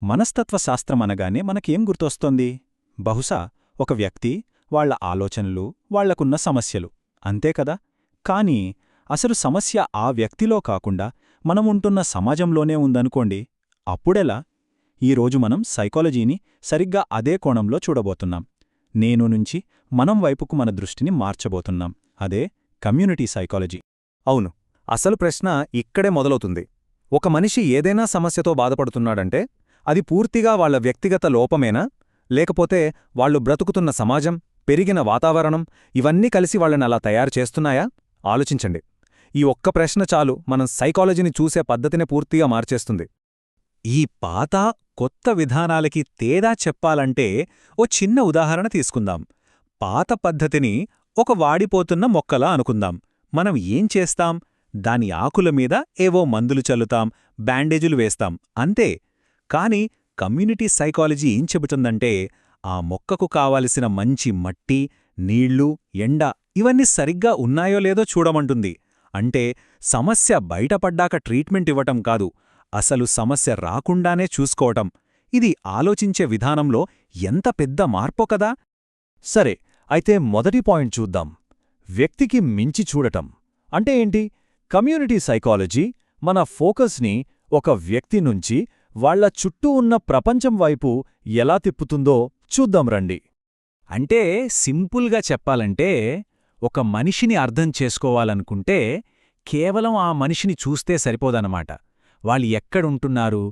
మనస్తత్వశాస్త్రమనగానే మనకేం గుర్తొస్తోంది? బహుశా ఒక వ్యక్తి, వాళ్ల ఆలోచనలు, వాళ్లకున్న సమస్యలు, అంతే కదా? కానీ అసలు సమస్య ఆ వ్యక్తిలో కాకుండా మనముంటున్న సమాజంలోనే ఉందనుకోండి, అప్పుడెలా? ఈరోజు మనం సైకాలజీని సరిగ్గా అదే కోణంలో చూడబోతున్నాం. నేను నుంచి మనం వైపుకు మన దృష్టిని మార్చబోతున్నాం. అదే కమ్యూనిటీ సైకాలజీ. అవును, అసలు ప్రశ్న ఇక్కడే మొదలవుతుంది. ఒక మనిషి ఏదైనా సమస్యతో బాధపడుతున్నాడంటే అది పూర్తిగా వాళ్ల వ్యక్తిగత లోపమేనా, లేకపోతే వాళ్లు బ్రతుకుతున్న సమాజం, పెరిగిన వాతావరణం ఇవన్నీ కలిసి వాళ్లని అలా తయారు చేస్తున్నాయా? ఆలోచించండి. ఈ ఒక్క ప్రశ్న చాలు మనం సైకాలజీని చూసే పద్ధతినే పూర్తిగా మార్చేస్తుంది. ఈ పాత, కొత్త విధానాలకి తేడా చెప్పాలంటే ఓ చిన్న ఉదాహరణ తీసుకుందాం. పాత పద్ధతిని ఒక వాడిపోతున్న మొక్కలా అనుకుందాం. మనం ఏం చేస్తాం? దాని ఆకుల మీద ఏవో మందులు చల్లుతాం, బ్యాండేజులు వేస్తాం, అంతే. కాని కమ్యూనిటీ సైకాలజీ ఏం చెబుతుందంటే ఆ మొక్కకు కావలసిన మంచి మట్టి, నీళ్లు, ఎండ ఇవన్నీ సరిగ్గా ఉన్నాయో లేదో చూడమంటుంది. అంటే సమస్య బయటపడ్డాక ట్రీట్మెంట్ ఇవ్వటం కాదు, అసలు సమస్య రాకుండానే చూసుకోవటం. ఇది ఆలోచించే విధానంలో ఎంత పెద్ద మార్పో కదా! సరే, అయితే మొదటి పాయింట్ చూద్దాం. వ్యక్తికి మించి చూడటం అంటే ఏంటి? కమ్యూనిటీ సైకాలజీ మన ఫోకస్ని ఒక వ్యక్తి నుంచి వాళ్ల చుట్టూ ఉన్న ప్రపంచం వైపు ఎలా తిప్పుతుందో చూద్దాం రండి. అంటే సింపుల్గా చెప్పాలంటే, ఒక మనిషిని అర్థం చేసుకోవాలనుకుంటే కేవలం ఆ మనిషిని చూస్తే సరిపోదన్నమాట. వాళ్ళు ఎక్కడుంటున్నారు,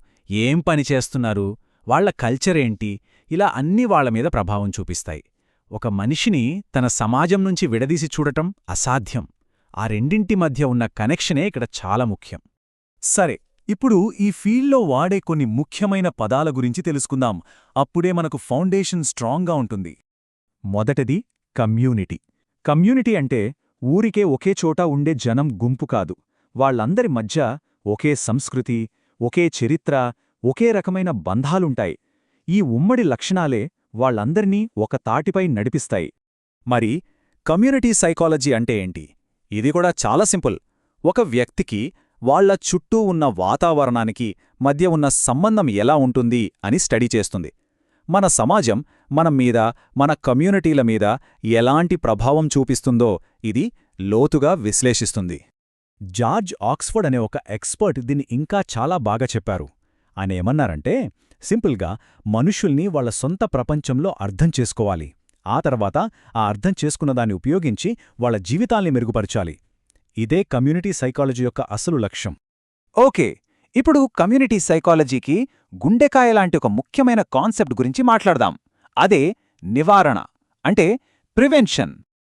ఏం పని చేస్తున్నారు, వాళ్ల కల్చరేంటి, ఇలా అన్నీ వాళ్ల మీద ప్రభావం చూపిస్తాయి. ఒక మనిషిని తన సమాజం నుంచి విడదీసి చూడటం అసాధ్యం. ఆ రెండింటి మధ్య ఉన్న కనెక్షనే ఇక్కడ చాలా ముఖ్యం. సరే, ఇప్పుడు ఈ ఫీల్డ్లో వాడే కొన్ని ముఖ్యమైన పదాల గురించి తెలుసుకుందాం. అప్పుడే మనకు ఫౌండేషన్ స్ట్రాంగ్గా ఉంటుంది. మొదటిది కమ్యూనిటీ. కమ్యూనిటీ అంటే ఊరికే ఒకే చోట ఉండే జనం గుంపు కాదు. వాళ్లందరి మధ్య ఒకే సంస్కృతి, ఒకే చరిత్ర, ఒకే రకమైన బంధాలుంటాయి. ఈ ఉమ్మడి లక్షణాలే వాళ్లందర్నీ ఒక తాటిపై నడిపిస్తాయి. మరి కమ్యూనిటీ సైకాలజీ అంటే ఏంటి? ఇది కూడా చాలా సింపుల్. ఒక వ్యక్తికి వాళ్ల చుట్టూ ఉన్న వాతావరణానికి మధ్య ఉన్న సంబంధం ఎలా ఉంటుంది అని స్టడీ చేస్తుంది. మన సమాజం మనం మీద, మన కమ్యూనిటీల మీద ఎలాంటి ప్రభావం చూపిస్తుందో ఇది లోతుగా విశ్లేషిస్తుంది. జార్జ్ ఆక్స్ఫర్డ్ అనే ఒక ఎక్స్పర్ట్ దీన్ని ఇంకా చాలా బాగా చెప్పారు. ఆయన ఏమన్నారంటే, సింపుల్గా మనుషుల్ని వాళ్ల సొంత ప్రపంచంలో అర్థం చేసుకోవాలి. ఆ తర్వాత ఆ అర్థం చేసుకున్నదాన్ని ఉపయోగించి వాళ్ల జీవితాల్ని మెరుగుపరచాలి. ఇదే కమ్యూనిటీ సైకాలజీ యొక్క అసలు లక్ష్యం. ఓకే, ఇప్పుడు కమ్యూనిటీ సైకాలజీకి గుండెకాయలాంటి ఒక ముఖ్యమైన కాన్సెప్ట్ గురించి మాట్లాడదాం. అదే నివారణ, అంటే ప్రివెన్షన్.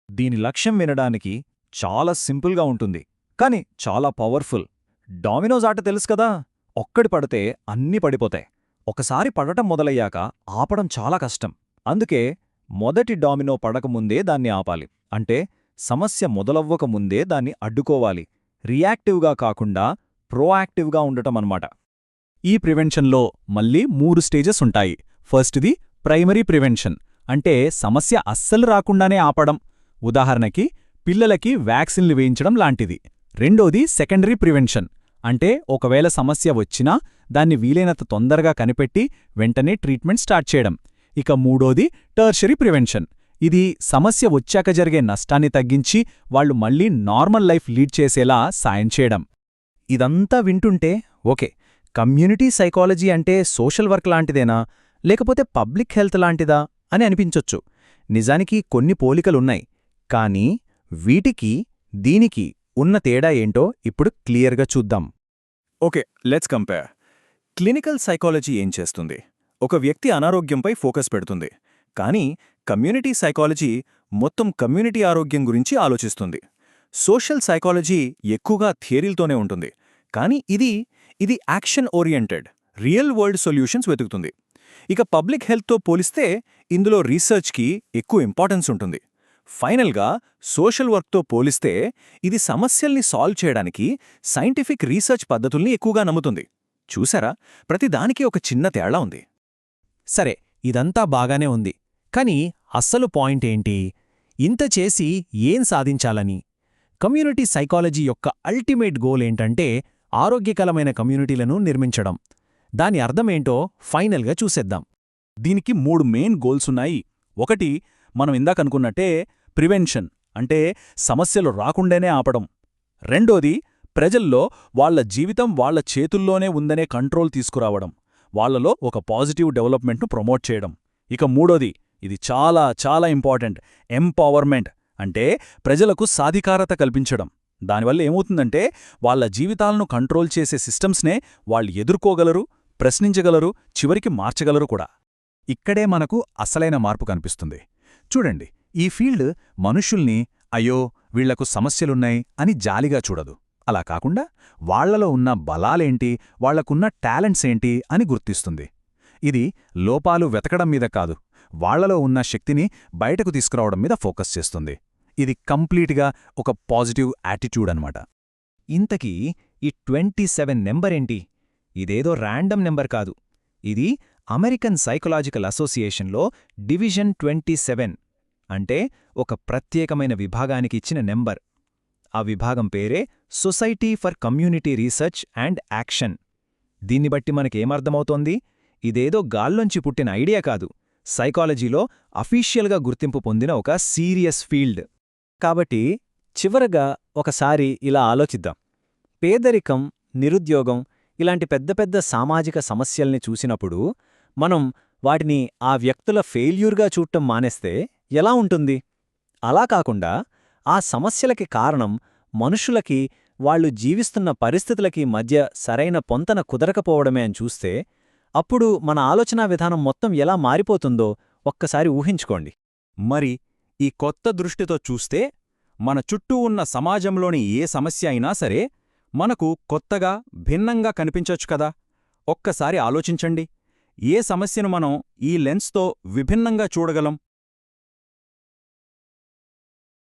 దీని లక్ష్యం వినడానికి చాలా సింపుల్గా ఉంటుంది, కానీ చాలా పవర్ఫుల్. డామినోస్ ఆట తెలుసు కదా? ఒక్కడి పడితే అన్నీ పడిపోతాయి. ఒకసారి పడటం మొదలయ్యాక ఆపడం చాలా కష్టం. అందుకే మొదటి డామినో పడకముందే దాన్ని ఆపాలి. అంటే సమస్య మొదలవ్వకముందే దాన్ని అడ్డుకోవాలి. రియాక్టివ్గా కాకుండా ప్రోయాక్టివ్గా ఉండటమన్నమాట. ఈ ప్రివెన్షన్లో మళ్ళీ 3 స్టేజెస్ ఉంటాయి. ఫస్ట్ది ప్రైమరీ ప్రివెన్షన్, అంటే సమస్య అస్సలు రాకుండానే ఆపడం. ఉదాహరణకి పిల్లలకి వ్యాక్సిన్లు వేయించడం లాంటిది. రెండోది సెకండరీ ప్రివెన్షన్, అంటే ఒకవేళ సమస్య వచ్చినా దాన్ని వీలైనంత తొందరగా కనిపెట్టి వెంటనే ట్రీట్మెంట్ స్టార్ట్ చేయడం. ఇక మూడోది టర్షరీ ప్రివెన్షన్. ఇది సమస్య వచ్చాక జరిగే నష్టాన్ని తగ్గించి వాళ్లు మళ్లీ నార్మల్ లైఫ్ లీడ్ చేసేలా సాయం చేయడం. ఇదంతా వింటుంటే ఓకే, కమ్యూనిటీ సైకాలజీ అంటే సోషల్ వర్క్ లాంటిదేనా, లేకపోతే పబ్లిక్ హెల్త్ లాంటిదా అని అనిపించొచ్చు. నిజానికి కొన్ని పోలికలున్నాయి, కానీ వీటికి దీనికి ఉన్న తేడా ఏంటో ఇప్పుడు క్లియర్గా చూద్దాం. Okay, let's compare. Clinical psychology ఏం చేస్తుంది? ఒక వ్యక్తి అనారోగ్యంపై ఫోకస్ పెడుతుంది. కానీ కమ్యూనిటీ సైకాలజీ మొత్తం కమ్యూనిటీ ఆరోగ్యం గురించి ఆలోచిస్తుంది. సోషల్ సైకాలజీ ఎక్కువగా థియరీలతోనే ఉంటుంది, కానీ ఇది action oriented, real world solutions వెతుకుతుంది. ఇక పబ్లిక్ హెల్త్తో పోలిస్తే ఇందులో రీసెర్చ్కి ఎక్కువ ఇంపార్టెన్స్ ఉంటుంది. ఫైనల్గా సోషల్ వర్క్తో పోలిస్తే ఇది సమస్యల్ని సాల్వ్ చేయడానికి సైంటిఫిక్ రీసెర్చ్ పద్ధతుల్ని ఎక్కువగా నమ్ముతుంది. చూసారా, ప్రతిదానికి ఒక చిన్న తేడా ఉంది. సరే, ఇదంతా బాగానే ఉంది, కానీ అస్సలు పాయింట్ ఏంటి? ఇంత చేసి ఏం సాధించాలని? కమ్యూనిటీ సైకాలజీ యొక్క అల్టిమేట్ గోల్ ఏంటంటే ఆరోగ్యకరమైన కమ్యూనిటీలను నిర్మించడం. దాని అర్థమేంటో ఫైనల్గా చూసేద్దాం. దీనికి 3 మెయిన్ గోల్సున్నాయి. ఒకటి, మనం ఇందాకనుకున్నట్టే ప్రివెన్షన్, అంటే సమస్యలు రాకుండానే ఆపడం. రెండోది, ప్రజల్లో వాళ్ల జీవితం వాళ్ల చేతుల్లోనే ఉందనే కంట్రోల్ తీసుకురావడం, వాళ్లలో ఒక పాజిటివ్ డెవలప్మెంట్ను ప్రమోట్ చేయడం. ఇక మూడోది, ఇది చాలా చాలా ఇంపార్టెంట్, ఎంపవర్మెంట్, అంటే ప్రజలకు సాధికారత కల్పించడం. దానివల్ల ఏమవుతుందంటే వాళ్ల జీవితాలను కంట్రోల్ చేసే సిస్టమ్స్నే వాళ్ళు ఎదుర్కోగలరు, ప్రశ్నించగలరు, చివరికి మార్చగలరు కూడా. ఇక్కడే మనకు అసలైన మార్పు కనిపిస్తుంది. చూడండి, ఈ ఫీల్డ్ మనుషుల్ని అయ్యో వీళ్లకు సమస్యలున్నాయి అని జాలిగా చూడదు. అలా కాకుండా వాళ్లలో ఉన్న బలాలేంటి, వాళ్లకున్న టాలెంట్స్ ఏంటి అని గుర్తిస్తుంది. ఇది లోపాలు వెతకడం మీద కాదు, వాళ్లలో ఉన్న శక్తిని బయటకు తీసుకురావడం మీద ఫోకస్ చేస్తుంది. ఇది కంప్లీట్గా ఒక పాజిటివ్ యాటిట్యూడ్ అన్నమాట. ఇంతకీ ఈ 27 నెంబరేంటి? ఇదేదో ర్యాండమ్ నెంబర్ కాదు. ఇది అమెరికన్ సైకలాజికల్ అసోసియేషన్లో డివిజన్ 27 అంటే ఒక ప్రత్యేకమైన విభాగానికి ఇచ్చిన నెంబర్. ఆ విభాగం పేరే society for community research and action. దీన్ని బట్టి మనకేమర్థమవుతోంది? ఇదేదో గాల్లోంచి పుట్టిన ఐడియా కాదు, సైకాలజీలో అఫీషియల్గా గుర్తింపు పొందిన ఒక సీరియస్ ఫీల్డ్. కాబట్టి చివరగా ఒకసారి ఇలా ఆలోచిద్దాం. పేదరికం, నిరుద్యోగం ఇలాంటి పెద్ద పెద్ద సామాజిక సమస్యల్ని చూసినప్పుడు మనం వాటిని ఆ వ్యక్తుల ఫెయిల్యూర్గా చూడటం మానేస్తే ఎలా ఉంటుంది? అలా కాకుండా ఆ సమస్యలకి కారణం మనుషులకి, వాళ్ళు జీవిస్తున్న పరిస్థితులకి మధ్య సరైన పొంతన కుదరకపోవడమే అని చూస్తే అప్పుడు మన ఆలోచనా విధానం మొత్తం ఎలా మారిపోతుందో ఒక్కసారి ఊహించుకోండి. మరి ఈ కొత్త దృష్టితో చూస్తే మన చుట్టూ ఉన్న సమాజంలోని ఏ సమస్య అయినా సరే మనకు కొత్తగా, భిన్నంగా కనిపించొచ్చు కదా. ఒక్కసారి ఆలోచించండి, ఏ సమస్యను మనం ఈ లెన్స్తో విభిన్నంగా చూడగలం?